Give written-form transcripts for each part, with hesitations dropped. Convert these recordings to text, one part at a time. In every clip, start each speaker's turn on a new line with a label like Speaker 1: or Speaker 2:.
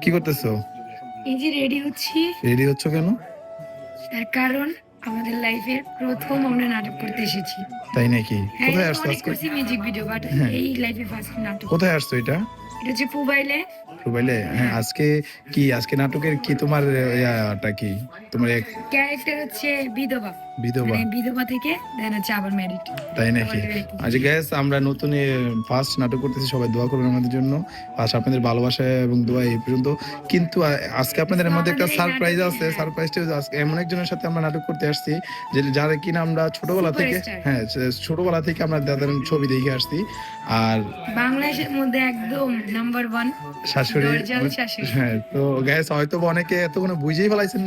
Speaker 1: কি করতেছো?
Speaker 2: এই যে রেডি হচ্ছি।
Speaker 1: রেডি হচ্ছ কেন?
Speaker 2: তার কারণ আমাদের লাইফের প্রথম আমরা নাটক করতে এসেছি।
Speaker 1: তাই নাকি?
Speaker 2: হ্যাঁ,
Speaker 1: কোথায়
Speaker 2: এর
Speaker 1: আসছো
Speaker 2: অনেক
Speaker 1: আজকে?
Speaker 2: করছি মিউজিক ভিডিও, বাট
Speaker 1: হ্যাঁ,
Speaker 2: এই লাইফে ফার্স্ট নাটক।
Speaker 1: কোথায় আসছো এটা?
Speaker 2: এটা হচ্ছে মোবাইলে।
Speaker 1: মোবাইলে? হ্যাঁ, আজকে কি আজকে নাটকের কি তোমার ইয়াটা কি? তোমার এক
Speaker 2: ক্যারেক্টার হচ্ছে বিধবা।
Speaker 1: বিধবা?
Speaker 2: মানে বিধবা থেকে দেন হচ্ছে আবার ম্যারিড।
Speaker 1: তাই নাকি? আচ্ছা গ্যাস, আমরা নতুন ফার্স্ট নাটক করতেছি, সবাই দোয়া করবেন আমাদের জন্য। ফার্স্ট আপনাদের ভালোবাসা এবং দোয়া এই পর্যন্ত। কিন্তু আজকে আপনাদের মধ্যে একটা
Speaker 2: আমাদের এই
Speaker 1: সারপ্রাইজ
Speaker 2: নাটকে,
Speaker 1: আছে।
Speaker 2: হ্যাঁ,
Speaker 1: সারপ্রাইজটা হচ্ছে আজকে এমন একজনের সাথে আমরা নাটক করতে আসছি যে যারা কিনা আমরা ছোটবেলা থেকে,
Speaker 2: সুপারস্টার।
Speaker 1: হ্যাঁ ছোটবেলা থেকে আমরা তাদের ছবি দেখে আসছি। আর
Speaker 2: বাংলাদেশের মধ্যে একদম নাম্বার 1
Speaker 1: শাশুড়ি,
Speaker 2: দরজাল শাশুড়ি।
Speaker 1: হ্যাঁ তো গ্যাস হয়তো বা অনেকে এতক্ষণ বুঝেই ফেলাইছেন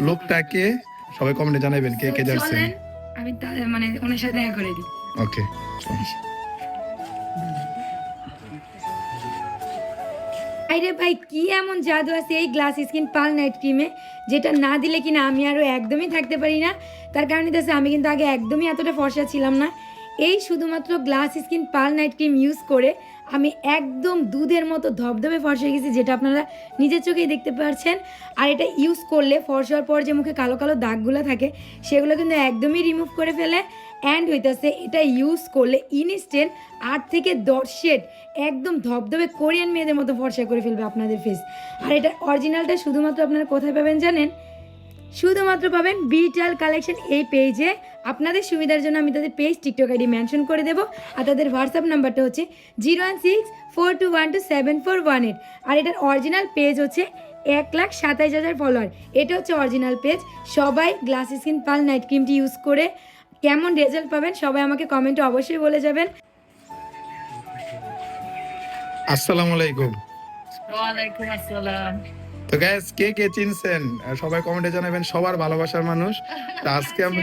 Speaker 1: লোকটাকে। সবাই কমেন্টে জানাবেন কে কে
Speaker 2: তো
Speaker 1: জানছেন।
Speaker 2: চলেন আমি তাদের মানে ওনার সাথে দেখা করে দিই।
Speaker 1: ওকে।
Speaker 2: আরে ভাই, কি এমন জাদু আছে এই গ্লাস স্কিন পাল নাইট ক্রিমে, যেটা না দিলে কিনা আমি আরও একদমই থাকতে পারি না। তার কারণ হচ্ছে আমি কিন্তু আগে একদমই এতটা ফর্সা ছিলাম না। এই শুধুমাত্র গ্লাস স্কিন পাল নাইট ক্রিম ইউজ করে আমি একদম দুধের মতো ধবধবে ফর্সা হয়ে গেছি, যেটা আপনারা নিজের চোখেই দেখতে পাচ্ছেন। আর এটা ইউজ করলে ফর্সা হওয়ার পর যে মুখে কালো কালো দাগগুলো থাকে সেগুলো কিন্তু একদমই রিমুভ করে ফেলে। অ্যান্ড হইতেছে এটা ইউজ করলে ইনস্ট্যান্ট 8 থেকে 10 শেড একদম ধবধবে কোরিয়ান মেয়েদের মতো ফর্সা করে ফেলবে আপনাদের ফেস। আর এটা অরিজিনালটা শুধুমাত্র আপনারা কোথায় পাবেন জানেন? শুধুমাত্র পাবেন বিটাল কালেকশন এই পেজে। আপনাদের সুবিধার জন্য আমি তাদের পেজ টিকটক আইডি মেনশন করে দেবো। আর তাদের হোয়াটসঅ্যাপ নাম্বারটা হচ্ছে 01642127418। আর এটার অরিজিনাল পেজ হচ্ছে 1,27,000 ফলোয়ার। এটা হচ্ছে অরিজিনাল পেজ। সবাই গ্লাস স্কিন পাল নাইট ক্রিমটি ইউজ করে কেমন রেজাল্ট পাবেন সবাই আমাকে কমেন্টে অবশ্যই বলে যাবেন।
Speaker 1: আসসালামু আলাইকুম।
Speaker 3: ওয়ালাইকুম আসসালাম।
Speaker 1: তো গ্যাস কে কে চিনছেন সবাই কমেন্টে জানাবেন, সবার ভালোবাসার মানুষ। তো আজকে আমি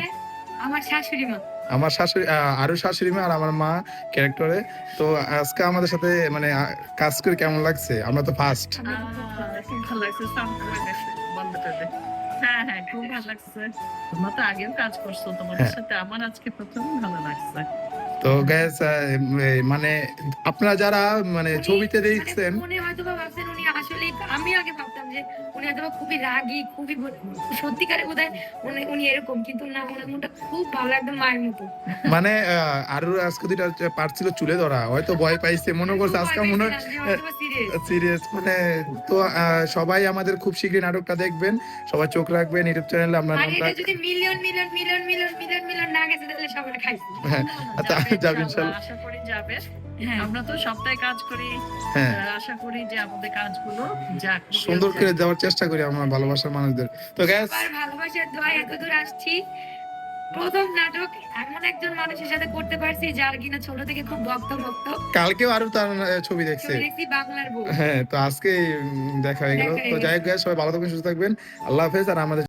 Speaker 2: আমার শাশুড়ি মা,
Speaker 1: আমার শাশুড়ি আরো শাশুড়ি মা আর আমার মা ক্যারেক্টারে। তো আজকে আমাদের সাথে মানে কাজ করে কেমন লাগছে? আমরা তো ফার্স্ট।
Speaker 3: খুব ভালো লাগছে, সাউন্ড করে গেছে বন্ধ করে দে। হ্যাঁ হ্যাঁ, খুব ভালো লাগছে। তোমরা তো আগেও কাজ করছো, তোমাদের
Speaker 1: হ্যাঁ।
Speaker 3: সাথে আমার আজকে প্রথম ভালো লাগছে।
Speaker 1: তো গ্যাস মানে আপনারা যারা মানে ছবিতে দেখছেন,
Speaker 2: উনি হয়তো বা ভাবছেন উনি আসলে, আমি আগে ভাবতাম যে উনি হয়তো বা খুবই রাগী, খুবই সত্যিকারে বোধহয় উনি এরকম, কিন্তু না, ওনার মনটা খুব ভালো, একদম মায়ের মতো।
Speaker 1: মানে আরো আজকে দুইটা পার্ট ছিল চুলে ধরা, হয়তো ভয় পাইছে, মনে করছে আজকে মনে সিরিয়াস মানে। তো সবাই আমাদের খুব শীঘ্রই নাটকটা দেখবেন, সবাই চোখ রাখবেন ইউটিউব চ্যানেলে। আমরা
Speaker 2: আর এটা যদি million million million million million million না গেছে তাহলে সবাই খাইছে।
Speaker 1: হ্যাঁ যাবে ইনশাআল্লাহ।
Speaker 3: আশা করি যাবে।
Speaker 2: হ্যাঁ,
Speaker 3: আমরা তো সপ্তাহে কাজ করি।
Speaker 1: হ্যাঁ,
Speaker 3: আশা করি যে আমাদের কাজগুলো যাক,
Speaker 1: সুন্দর করে দেওয়ার চেষ্টা করি আমরা ভালোবাসার মানুষদের। তো গ্যাস
Speaker 2: সবার ভালোবাসার দোয়া এত দূর আসছি। প্রথম নাটক এমন একজন মানুষের সাথে করতে পারছি যার কিনা ছোট থেকে খুব ভক্ত ভক্ত।
Speaker 1: কালকেও আরো তার ছবি দেখছে।
Speaker 2: ছবি দেখছি বাংলার বউ।
Speaker 1: হ্যাঁ, তো আজকে দেখা হয়ে গেল। তো যাই হোক guys, সবাই ভালো থাকবেন, সুস্থ থাকবেন। আল্লাহ হাফেজ। আর আমাদের